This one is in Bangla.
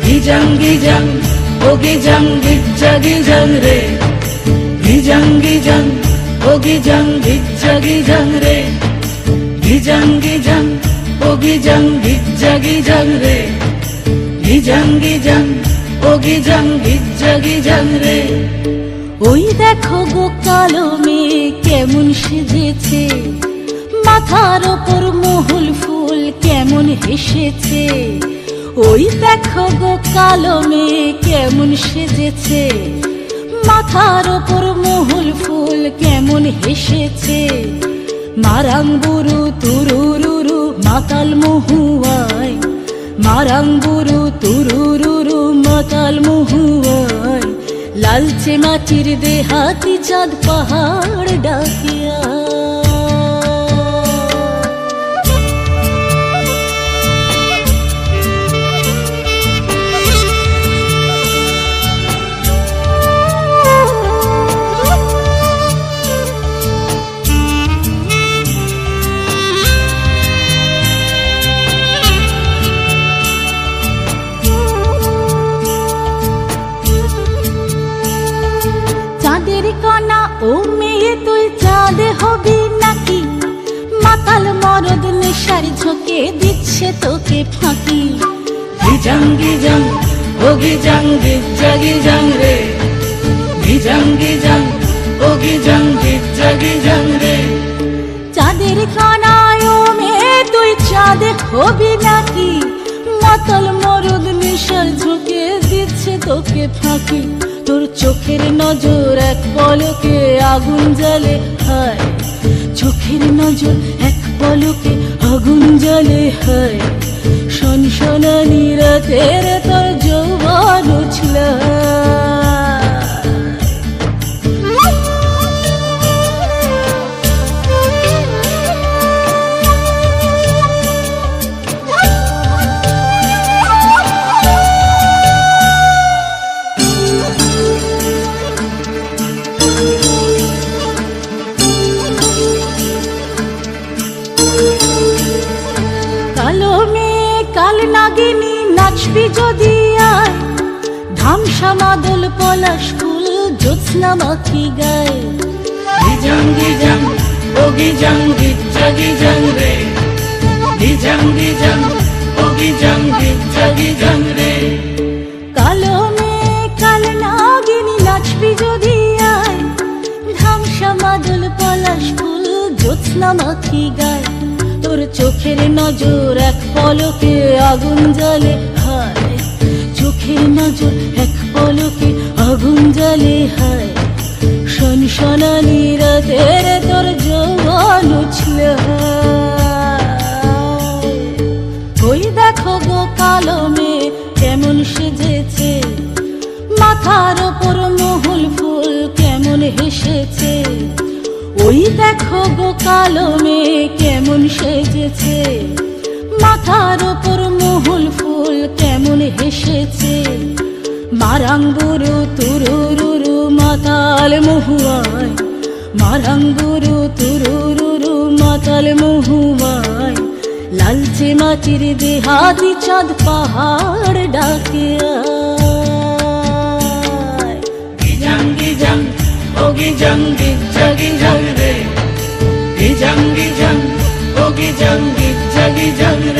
Gijang gijang, oh gijang gijang re. Gijang gijang, oh gijang gijang re. Gijang gijang, oh gijang gijang re. Gijang gijang, oh gijang gijang re. ওই দেখো গো কালো মেয়ে কেমন সেজেছে, মাথার ওপর মহুল ফুল কেমন হেসেছে। ওই দেখো গো কালো মেয়ে কেমন সেজেছে, মাথার ওপর মহুল ফুল কেমন হেসেছে। মারাংবুরু তুরুরুরু মাতাল মহুয়ায়, মারাংবুরু তুরুরুরু মাতাল মহুয়ায়। লালচে মাটির দেহাতি চাঁদ পাহাড় ডাকিয়া। ও মেয়ে তুই চাঁদ হবি নাকি, মাতাল মরদ নেশার ঝোঁকে দিচ্ছে তোকে ফাঁকি। গিজাং গিজাং, ও গিজাং গিজাং রে। গিজাং গিজাং, ও গিজাং গিজাং রে। চাঁদের কানায় ও মেয়ে তুই চাঁদ হবি নাকি, মাতাল মরদ নেশার ঝোঁকে দিচ্ছে তোকে ফাঁকি। তোর চোখের নজর এক পলকে আগুন জ্বালে হায়, চোখের নজর এক পলকে আগুন জ্বালে হায়। সনসনানি রাতের তোর যৌবন উছলা। কাল নাগিনী নাচবি যদি আয়, ধামসা মাদল পলাশ ফুল জ্যোৎস্না মাখি গায়। গিজাং গিজাং, ও গিজাং গিজাং রে। গিজাং গিজাং, ও গিজাং গিজাং রে। কালো মেয়ে কাল নাগিনী নাচবি যদি আয়, ধামসা মাদল পলাশ ফুল জ্যোৎস্না মাখি গায়। তোর চোখের নজর এক পলকে আগুন জ্বালে হায়, চোখের নজর এক পলকে আগুন জ্বালে হায়। সনসনানি রাতের তোর যৌবন উছলে হায়। ওই দেখো গো কালো মেয়ে কেমন সেজেছে, মাথার ওপর মহুল ফুল কেমন হেসেছে। ওই দেখো গো কালো মেয়ে কেমন সেজেছে, মাথার ওপর মহুল ফুল কেমন হেসেছে। মারাংবুরু তুরুরুরু মাতাল মহুয়ায়, মারাংবুরু তুরুরুরু মাতাল মহুয়ায়। লালচে মাটির দেহাতি চাঁদ পাহাড় ডাকে আয়। গিজাং গিজাং, ও গিজাং গিজাং রে। গিজাং গিজাং, ও গিজাং গিজাং রে।